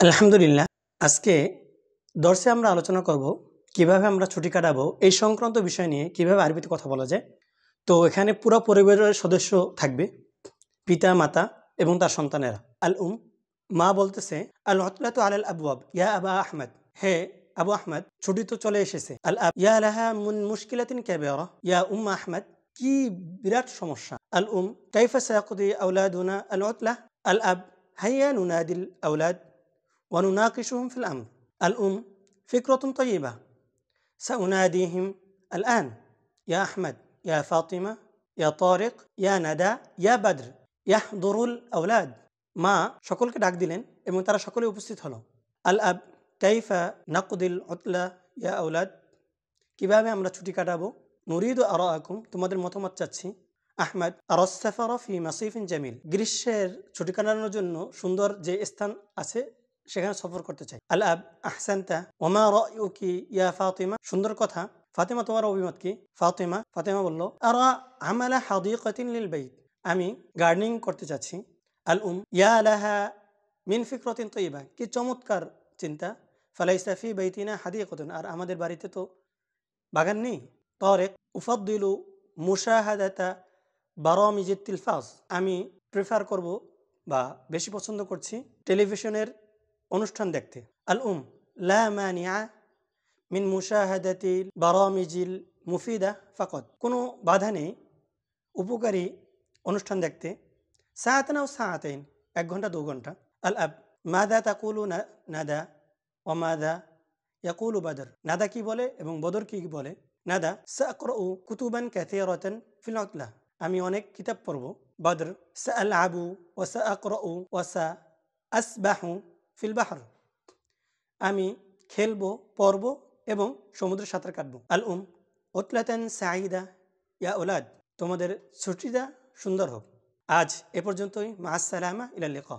আলহামদুলিল্লাহ। আজকে দর্সে আমরা আলোচনা করব কিভাবে আমরা ছুটি কাটাবো এই সংক্রান্ত বিষয় নিয়ে কিভাবে আরবিতে কথা বলা যায়। তো এখানে পুরো পরিবারের সদস্য থাকবে, পিতা মাতা এবং তার সন্তানেরা। আল মা বলতেছে আল উতলাতু আলাল আবওয়াব ইয়া আবা আহমদ, হে আবু আহমদ ছুটি তো চলে এসেছে। আল আব ইয়া লাহা মুশকিলাতিন কাবীরা ইয়া আহমদ, কি বিরাট সমস্যা। আল কাইফা সায়াকদি আওলাদুনা আল উতলা। আল আব হাইয়া নুনাদিল আওলাদ ونناقشهم في الأمر. فكرة طيبة، سأناديهم الآن. يا أحمد، يا فاطمة، يا طارق، يا ندى، يا بدر، يحضر الأولاد. মা সকলকে ডাক দিলেন এবং তারা সকলে উপস্থিত হলো। আল আব কাইফা নাকদিল উতলা ইয়া আওলাদ, কিভাবে আমরা ছুটি কাটাবো। নুরিদু আরাআকুম, তোমাদের মতামত চাচ্ছি। আহমদ আরাস সাফারা ফি মাসিফিন জামিল, গ্রীষ্মের ছুটি কাটানোর জন্য সুন্দর যে স্থান আছে সেখানে সফর করতে চাই। আল আব আহসানতা ওমা রায়ুকি ইয়া ফাতিমা, সুন্দর কথা। ফাতিমা, তোমার অভিমত কি? ফাতিমা বলল আরা আমালা হাদিকাতিন লিল বাইত, আমি গার্ডেনিং করতে চাচ্ছি। আল ইয়া লাহা মিন ফিকরাতিন তাইয়্যিবা, কি চমৎকার চিন্তা। ফালাইসা ফি বাইতিনা হাদিকাতুন, আর আমাদের বাড়িতে তো বাগান নেই। তারিক উফাদ্দিলু মুশাহাদাতা বারামিজিত তিলফাজ, আমি প্রেফার করব বা বেশি পছন্দ করছি টেলিভিশনের অনুষ্ঠান দেখতে। আল লা মানিআ মিন মুশাহাদাতিল বারামিজিল মুফিদা ফাকাত, কোনো বাধা নেই উপকারী অনুষ্ঠান দেখতে। সাআতান আও সাআতাইন, 1 ঘন্টা 2 ঘন্টা। আল আব মাযা তাকুলু নাদা ওয়া মাযা ইয়াকুলু বদর, নাদা কি বলে এবং বদর কি বলে। নাদা সাকরাউ কুতুবান কাসীরাতান ফিল উতলা, আমি অনেক কিতাব পড়ব। বদর সাআলআবু ওয়া সাআকরাউ ওয়া সাআসবাহু ফিল বাহর, আমি খেলবো, পড়ব এবং সমুদ্রে সাঁতার কাটবো। আল উতলাতান সাঈদা ইয়া আওলাদ, তোমাদের ছুটিটা সুন্দর হোক। আজ এ পর্যন্তই। মা আসসালামা ইলা লিকা।